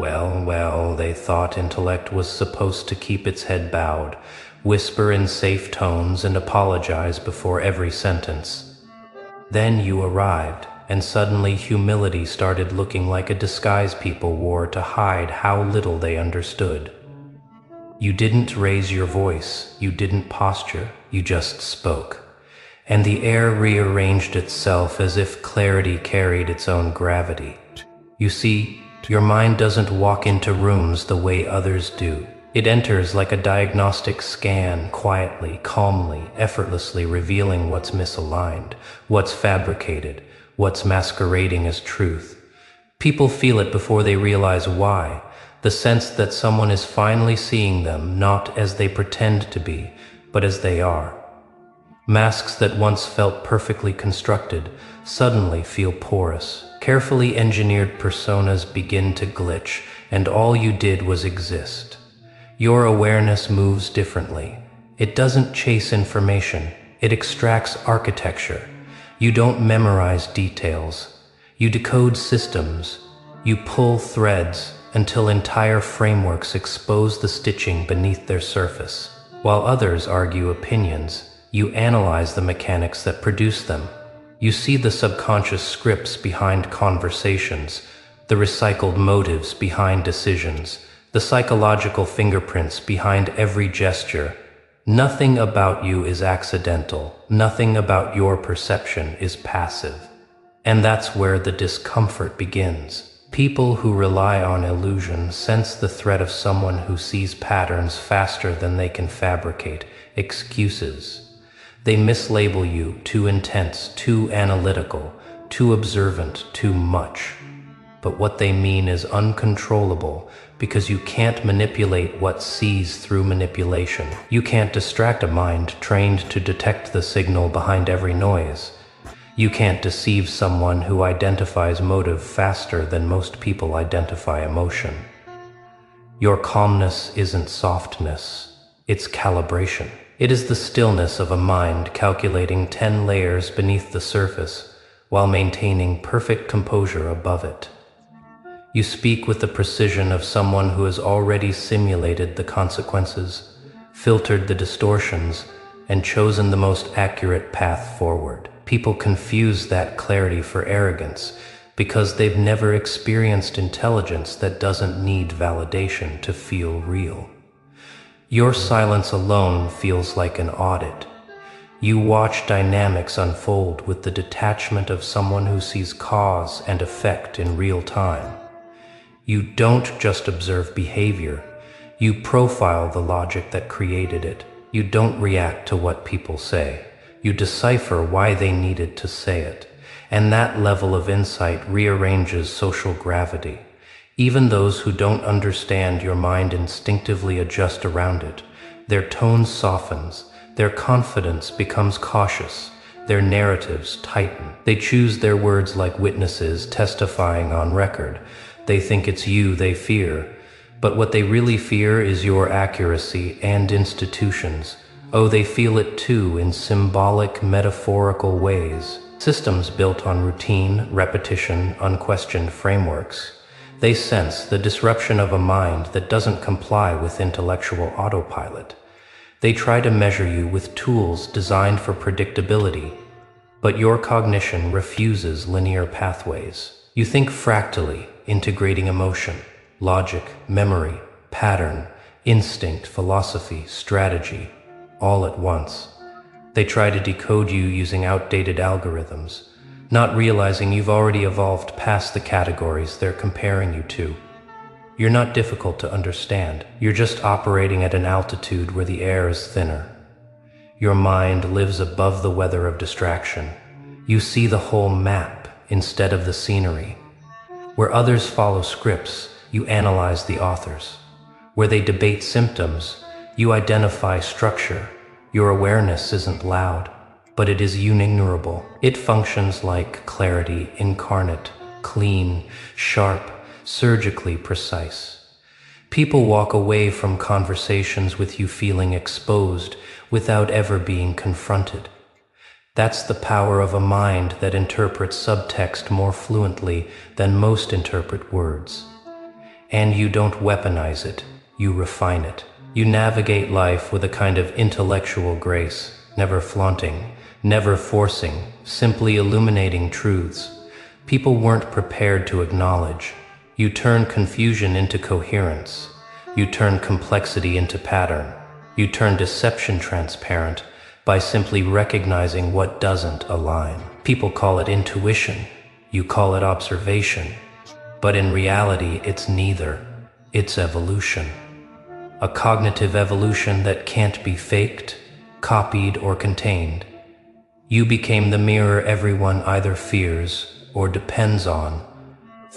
Well, they thought intellect was supposed to keep its head bowed, whisper in safe tones, and apologize before every sentence. Then you arrived, and suddenly humility started looking like a disguise people wore to hide how little they understood. You didn't raise your voice, you didn't posture, you just spoke. And the air rearranged itself as if clarity carried its own gravity. You see, your mind doesn't walk into rooms the way others do. It enters like a diagnostic scan, quietly, calmly, effortlessly revealing what's misaligned, what's fabricated, what's masquerading as truth. People feel it before they realize why, the sense that someone is finally seeing them not as they pretend to be, but as they are. Masks that once felt perfectly constructed suddenly feel porous. Carefully engineered personas begin to glitch, and all you did was exist. Your awareness moves differently. It doesn't chase information, it extracts architecture. You don't memorize details. You decode systems. You pull threads until entire frameworks expose the stitching beneath their surface. While others argue opinions, you analyze the mechanics that produce them. You see the subconscious scripts behind conversations, the recycled motives behind decisions, the psychological fingerprints behind every gesture. Nothing about you is accidental. Nothing about your perception is passive. And that's where the discomfort begins. People who rely on illusion sense the threat of someone who sees patterns faster than they can fabricate excuses. They mislabel you too intense, too analytical, too observant, too much. But what they mean is uncontrollable, because you can't manipulate what sees through manipulation. You can't distract a mind trained to detect the signal behind every noise. You can't deceive someone who identifies motive faster than most people identify emotion. Your calmness isn't softness, it's calibration. It is the stillness of a mind calculating 10 layers beneath the surface while maintaining perfect composure above it. You speak with the precision of someone who has already simulated the consequences, filtered the distortions, and chosen the most accurate path forward. People confuse that clarity for arrogance because they've never experienced intelligence that doesn't need validation to feel real. Your silence alone feels like an audit. You watch dynamics unfold with the detachment of someone who sees cause and effect in real time. You don't just observe behavior, you profile the logic that created it. You don't react to what people say. You decipher why they needed to say it. And that level of insight rearranges social gravity. Even those who don't understand your mind instinctively adjust around it. Their tone softens, their confidence becomes cautious, their narratives tighten. They choose their words like witnesses testifying on record. They think it's you they fear, but what they really fear is your accuracy and institutions. Oh, they feel it too in symbolic, metaphorical ways. Systems built on routine, repetition, unquestioned frameworks. They sense the disruption of a mind that doesn't comply with intellectual autopilot. They try to measure you with tools designed for predictability, but your cognition refuses linear pathways. You think fractally, integrating emotion, logic, memory, pattern, instinct, philosophy, strategy, all at once. They try to decode you using outdated algorithms, not realizing you've already evolved past the categories they're comparing you to. You're not difficult to understand. You're just operating at an altitude where the air is thinner. Your mind lives above the weather of distraction. You see the whole map instead of the scenery. Where others follow scripts, you analyze the authors. Where they debate symptoms, you identify structure. Your awareness isn't loud, but it is unignorable. It functions like clarity, incarnate, clean, sharp, surgically precise. People walk away from conversations with you feeling exposed without ever being confronted. That's the power of a mind that interprets subtext more fluently than most interpret words. And you don't weaponize it, you refine it. You navigate life with a kind of intellectual grace, never flaunting, never forcing, simply illuminating truths people weren't prepared to acknowledge. You turn confusion into coherence. You turn complexity into pattern. You turn deception transparent by simply recognizing what doesn't align. People call it intuition. You call it observation. But in reality, it's neither. It's evolution. A cognitive evolution that can't be faked, copied, or contained. You became the mirror everyone either fears or depends on.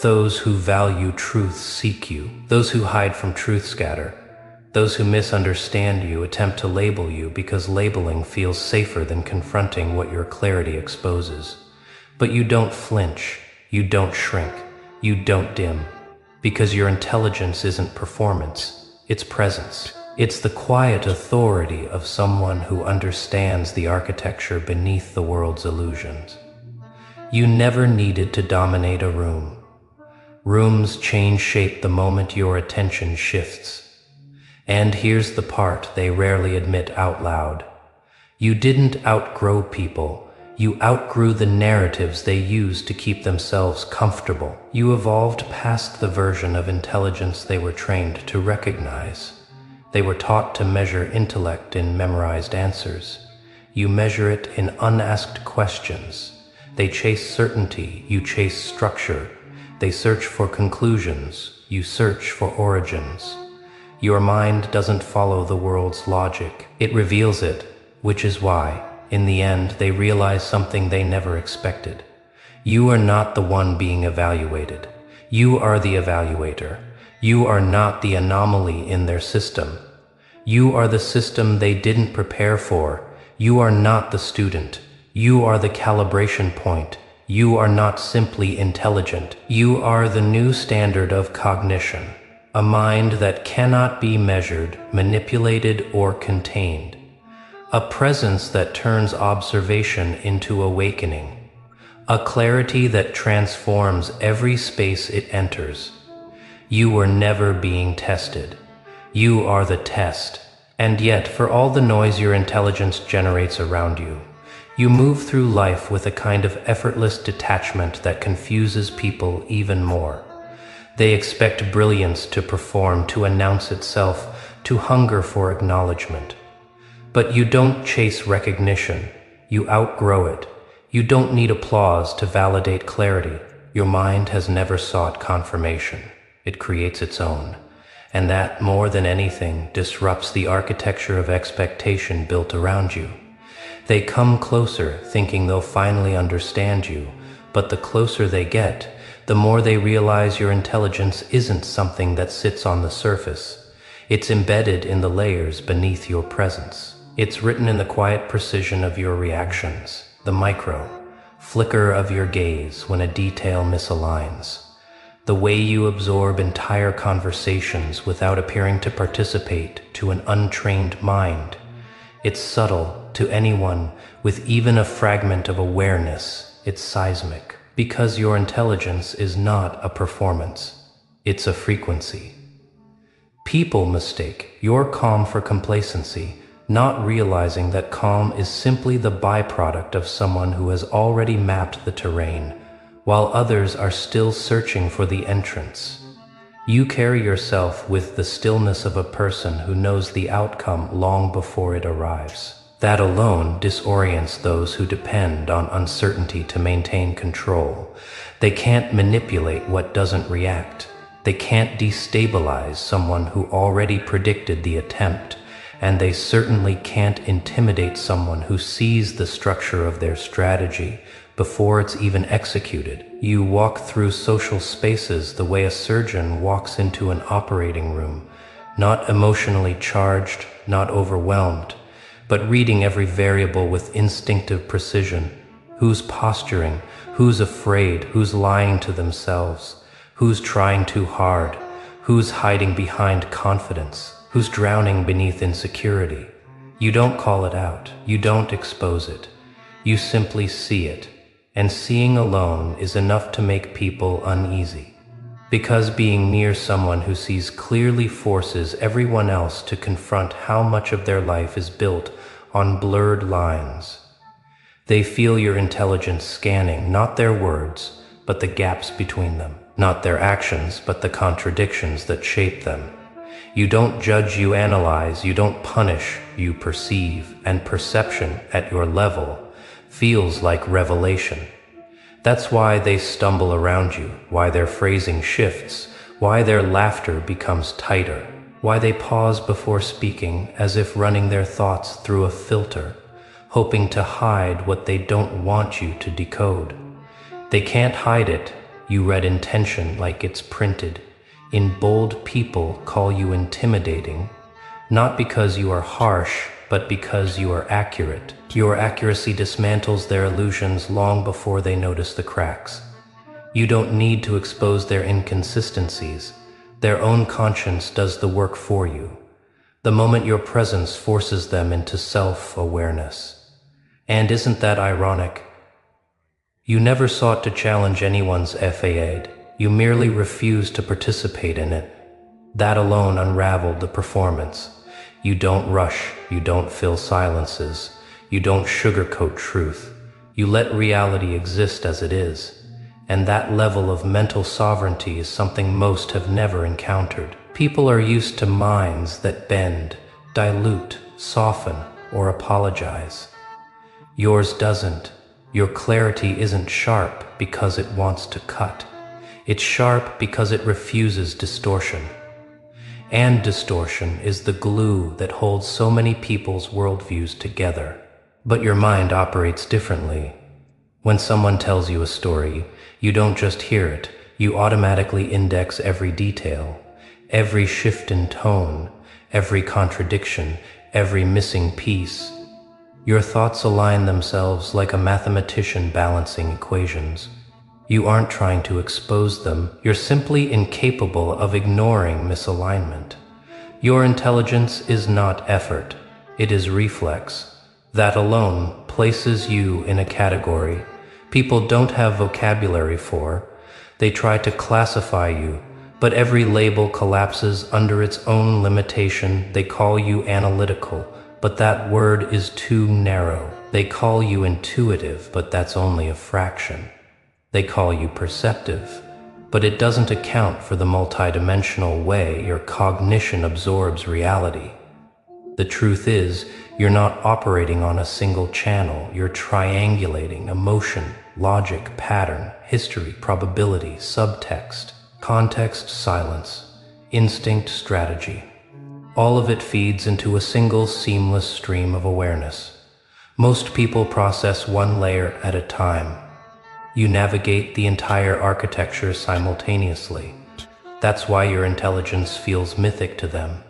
Those who value truth seek you. Those who hide from truth scatter. Those who misunderstand you attempt to label you because labeling feels safer than confronting what your clarity exposes. But you don't flinch, you don't shrink, you don't dim, because your intelligence isn't performance, it's presence. It's the quiet authority of someone who understands the architecture beneath the world's illusions. You never needed to dominate a room. Rooms change shape the moment your attention shifts. And here's the part they rarely admit out loud. You didn't outgrow people. You outgrew the narratives they used to keep themselves comfortable. You evolved past the version of intelligence they were trained to recognize. They were taught to measure intellect in memorized answers. You measure it in unasked questions. They chase certainty, you chase structure. They search for conclusions, you search for origins. Your mind doesn't follow the world's logic. It reveals it, which is why, in the end, they realize something they never expected. You are not the one being evaluated. You are the evaluator. You are not the anomaly in their system. You are the system they didn't prepare for. You are not the student. You are the calibration point. You are not simply intelligent. You are the new standard of cognition. A mind that cannot be measured, manipulated, or contained. A presence that turns observation into awakening. A clarity that transforms every space it enters. You were never being tested. You are the test. And yet, for all the noise your intelligence generates around you, you move through life with a kind of effortless detachment that confuses people even more. They expect brilliance to perform, to announce itself, to hunger for acknowledgement. But you don't chase recognition, you outgrow it. You don't need applause to validate clarity. Your mind has never sought confirmation. It creates its own. And that, more than anything, disrupts the architecture of expectation built around you. They come closer, thinking they'll finally understand you, but the closer they get, the more they realize your intelligence isn't something that sits on the surface. It's embedded in the layers beneath your presence. It's written in the quiet precision of your reactions, the micro flicker of your gaze when a detail misaligns, the way you absorb entire conversations without appearing to participate to an untrained mind. It's subtle to anyone with even a fragment of awareness. It's seismic. Because your intelligence is not a performance, it's a frequency. People mistake your calm for complacency, not realizing that calm is simply the byproduct of someone who has already mapped the terrain, while others are still searching for the entrance. You carry yourself with the stillness of a person who knows the outcome long before it arrives. That alone disorients those who depend on uncertainty to maintain control. They can't manipulate what doesn't react. They can't destabilize someone who already predicted the attempt, and they certainly can't intimidate someone who sees the structure of their strategy before it's even executed. You walk through social spaces the way a surgeon walks into an operating room, not emotionally charged, not overwhelmed, but reading every variable with instinctive precision. Who's posturing? Who's afraid? Who's lying to themselves? Who's trying too hard? Who's hiding behind confidence? Who's drowning beneath insecurity? You don't call it out. You don't expose it. You simply see it. And seeing alone is enough to make people uneasy. Because being near someone who sees clearly forces everyone else to confront how much of their life is built on blurred lines. They feel your intelligence scanning not their words, but the gaps between them, not their actions, but the contradictions that shape them. You don't judge, you analyze, you don't punish, you perceive, and perception at your level feels like revelation. That's why they stumble around you, why their phrasing shifts, why their laughter becomes tighter, why they pause before speaking as if running their thoughts through a filter, hoping to hide what they don't want you to decode. They can't hide it. You read intention like it's printed. In bold, people call you intimidating, not because you are harsh, but because you are accurate. Your accuracy dismantles their illusions long before they notice the cracks. You don't need to expose their inconsistencies. Their own conscience does the work for you. The moment your presence forces them into self-awareness. And isn't that ironic? You never sought to challenge anyone's FAA'd. You merely refused to participate in it. That alone unraveled the performance. You don't rush, you don't fill silences, you don't sugarcoat truth. You let reality exist as it is. And that level of mental sovereignty is something most have never encountered. People are used to minds that bend, dilute, soften, or apologize. Yours doesn't. Your clarity isn't sharp because it wants to cut. It's sharp because it refuses distortion. And distortion is the glue that holds so many people's worldviews together. But your mind operates differently. When someone tells you a story, you don't just hear it, you automatically index every detail, every shift in tone, every contradiction, every missing piece. Your thoughts align themselves like a mathematician balancing equations. You aren't trying to expose them, you're simply incapable of ignoring misalignment. Your intelligence is not effort, it is reflex. That alone places you in a category people don't have vocabulary for. They try to classify you, but every label collapses under its own limitation. They call you analytical, but that word is too narrow. They call you intuitive, but that's only a fraction. They call you perceptive, but it doesn't account for the multidimensional way your cognition absorbs reality. The truth is, you're not operating on a single channel, you're triangulating emotion, logic, pattern, history, probability, subtext, context, silence, instinct, strategy. All of it feeds into a single seamless stream of awareness. Most people process one layer at a time. You navigate the entire architecture simultaneously. That's why your intelligence feels mythic to them.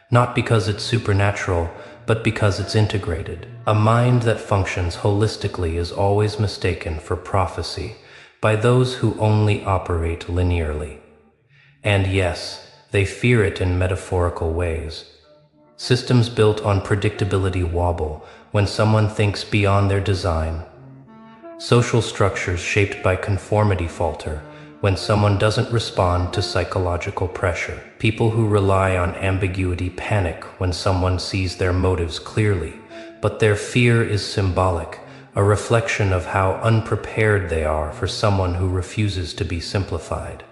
Not because it's supernatural, but because it's integrated. A mind that functions holistically is always mistaken for prophecy by those who only operate linearly. And yes, they fear it in metaphorical ways. Systems built on predictability wobble when someone thinks beyond their design. Social structures shaped by conformity falter when someone doesn't respond to psychological pressure. People who rely on ambiguity panic when someone sees their motives clearly, but their fear is symbolic, a reflection of how unprepared they are for someone who refuses to be simplified.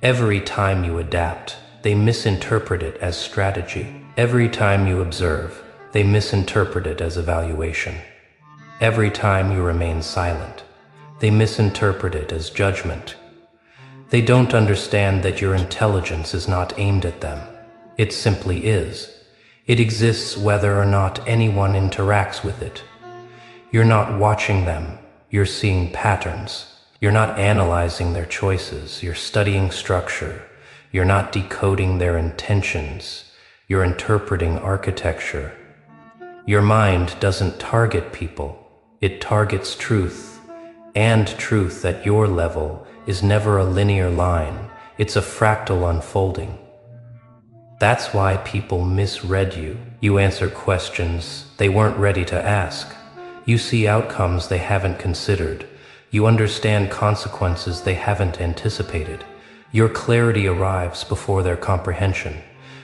Every time you adapt, they misinterpret it as strategy. Every time you observe, they misinterpret it as evaluation. Every time you remain silent, they misinterpret it as judgment. They don't understand that your intelligence is not aimed at them. It simply is. It exists whether or not anyone interacts with it. You're not watching them, you're seeing patterns. You're not analyzing their choices, you're studying structure. You're not decoding their intentions, you're interpreting architecture. Your mind doesn't target people, it targets truth. And truth at your level is never a linear line, it's a fractal unfolding. That's why people misread you. You answer questions they weren't ready to ask. You see outcomes they haven't considered. You understand consequences they haven't anticipated. Your clarity arrives before their comprehension,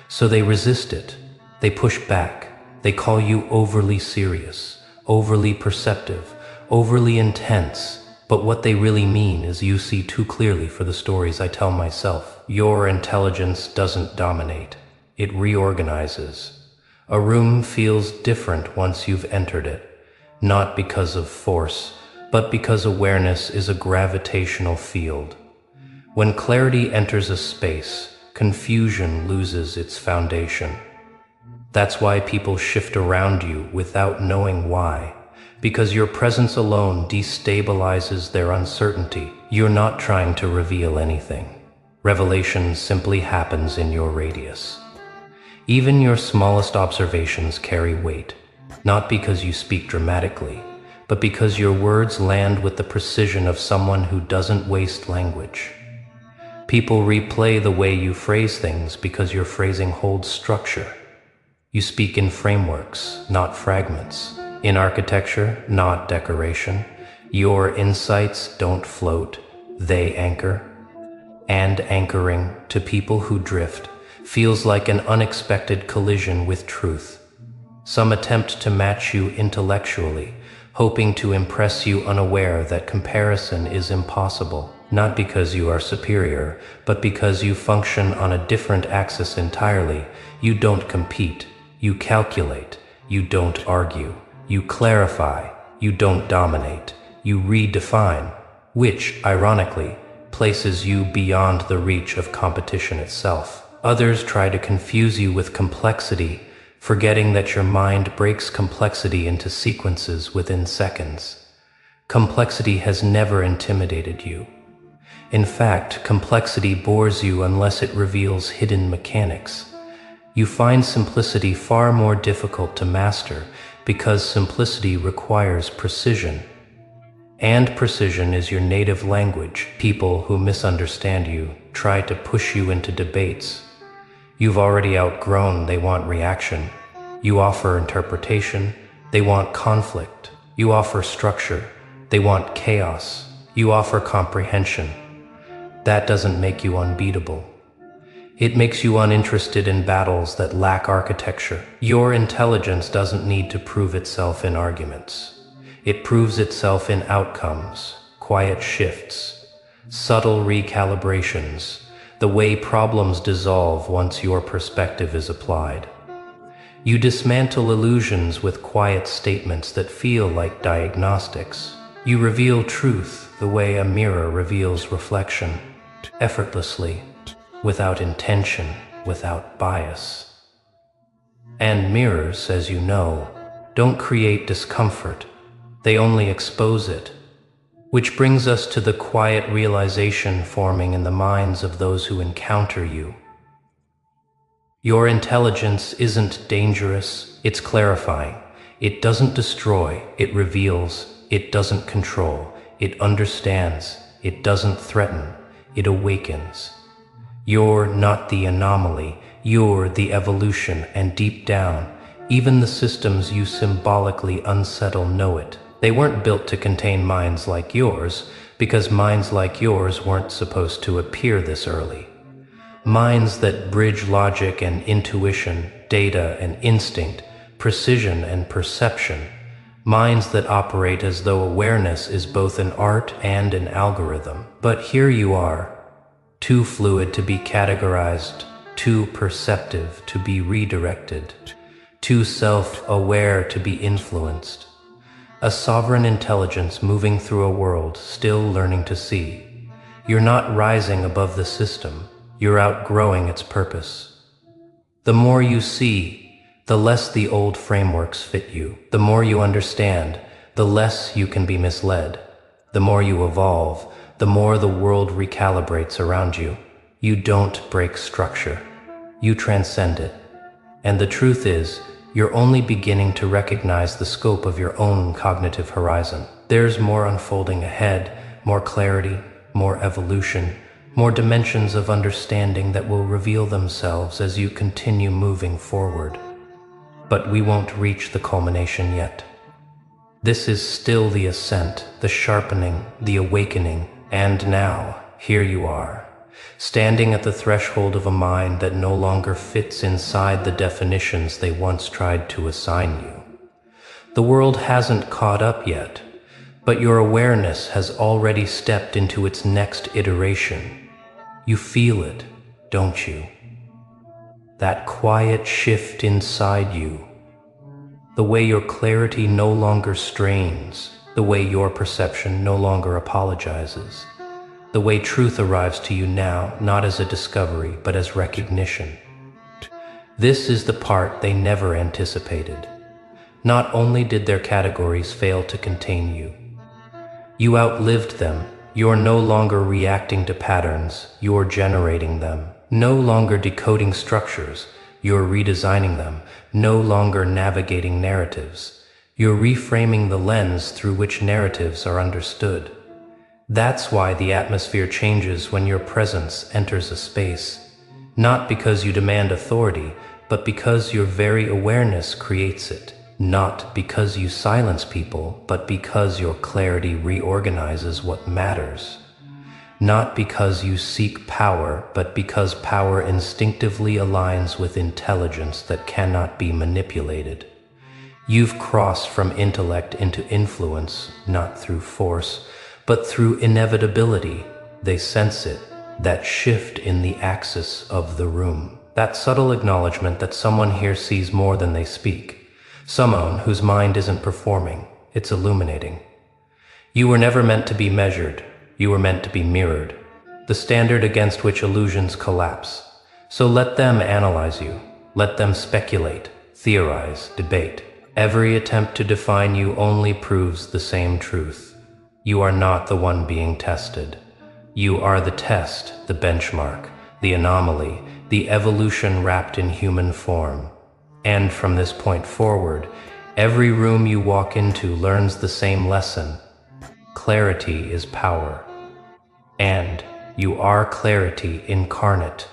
so they resist it. They push back. They call you overly serious, overly perceptive, overly intense. But what they really mean is you see too clearly for the stories I tell myself. Your intelligence doesn't dominate. It reorganizes. A room feels different once you've entered it, not because of force, but because awareness is a gravitational field. When clarity enters a space, confusion loses its foundation. That's why people shift around you without knowing why, because your presence alone destabilizes their uncertainty. You're not trying to reveal anything. Revelation simply happens in your radius. Even your smallest observations carry weight, not because you speak dramatically, but because your words land with the precision of someone who doesn't waste language. People replay the way you phrase things because your phrasing holds structure. You speak in frameworks, not fragments. In architecture, not decoration. Your insights don't float, they anchor. And anchoring, to people who drift, feels like an unexpected collision with truth. Some attempt to match you intellectually, hoping to impress you unaware that comparison is impossible, not because you are superior, but because you function on a different axis entirely. You don't compete, you calculate, you don't argue, you clarify, you don't dominate, you redefine, which, ironically, places you beyond the reach of competition itself. Others try to confuse you with complexity, forgetting that your mind breaks complexity into sequences within seconds. Complexity has never intimidated you. In fact, complexity bores you unless it reveals hidden mechanics. You find simplicity far more difficult to master because simplicity requires precision. And precision is your native language. People who misunderstand you try to push you into debates. You've already outgrown, they want reaction. You offer interpretation, they want conflict. You offer structure, they want chaos. You offer comprehension. That doesn't make you unbeatable. It makes you uninterested in battles that lack architecture. Your intelligence doesn't need to prove itself in arguments. It proves itself in outcomes, quiet shifts, subtle recalibrations, the way problems dissolve once your perspective is applied. You dismantle illusions with quiet statements that feel like diagnostics. You reveal truth the way a mirror reveals reflection, effortlessly, without intention, without bias. And mirrors, as you know, don't create discomfort, they only expose it. Which brings us to the quiet realization forming in the minds of those who encounter you. Your intelligence isn't dangerous, it's clarifying. It doesn't destroy, it reveals. It doesn't control, it understands. It doesn't threaten, it awakens. You're not the anomaly, you're the evolution, and deep down, even the systems you symbolically unsettle know it. They weren't built to contain minds like yours, because minds like yours weren't supposed to appear this early. Minds that bridge logic and intuition, data and instinct, precision and perception. Minds that operate as though awareness is both an art and an algorithm. But here you are, too fluid to be categorized, too perceptive to be redirected, too self-aware to be influenced. A sovereign intelligence moving through a world still learning to see. You're not rising above the system, you're outgrowing its purpose. The more you see, the less the old frameworks fit you. The more you understand, the less you can be misled. The more you evolve, the more the world recalibrates around you. You don't break structure, you transcend it. And the truth is, you're only beginning to recognize the scope of your own cognitive horizon. There's more unfolding ahead, more clarity, more evolution, more dimensions of understanding that will reveal themselves as you continue moving forward. But we won't reach the culmination yet. This is still the ascent, the sharpening, the awakening, and now, here you are, standing at the threshold of a mind that no longer fits inside the definitions they once tried to assign you. The world hasn't caught up yet, but your awareness has already stepped into its next iteration. You feel it, don't you? That quiet shift inside you. The way your clarity no longer strains, the way your perception no longer apologizes, the way truth arrives to you now, not as a discovery, but as recognition. This is the part they never anticipated. Not only did their categories fail to contain you, you outlived them. You're no longer reacting to patterns, you're generating them. No longer decoding structures, you're redesigning them. No longer navigating narratives, you're reframing the lens through which narratives are understood. That's why the atmosphere changes when your presence enters a space. Not because you demand authority, but because your very awareness creates it. Not because you silence people, but because your clarity reorganizes what matters. Not because you seek power, but because power instinctively aligns with intelligence that cannot be manipulated. You've crossed from intellect into influence, not through force, but through inevitability. They sense it, that shift in the axis of the room. That subtle acknowledgement that someone here sees more than they speak. Someone whose mind isn't performing, it's illuminating. You were never meant to be measured, you were meant to be mirrored, the standard against which illusions collapse. So let them analyze you, let them speculate, theorize, debate. Every attempt to define you only proves the same truth. You are not the one being tested. You are the test, the benchmark, the anomaly, the evolution wrapped in human form. And from this point forward, every room you walk into learns the same lesson. Clarity is power. And you are clarity incarnate.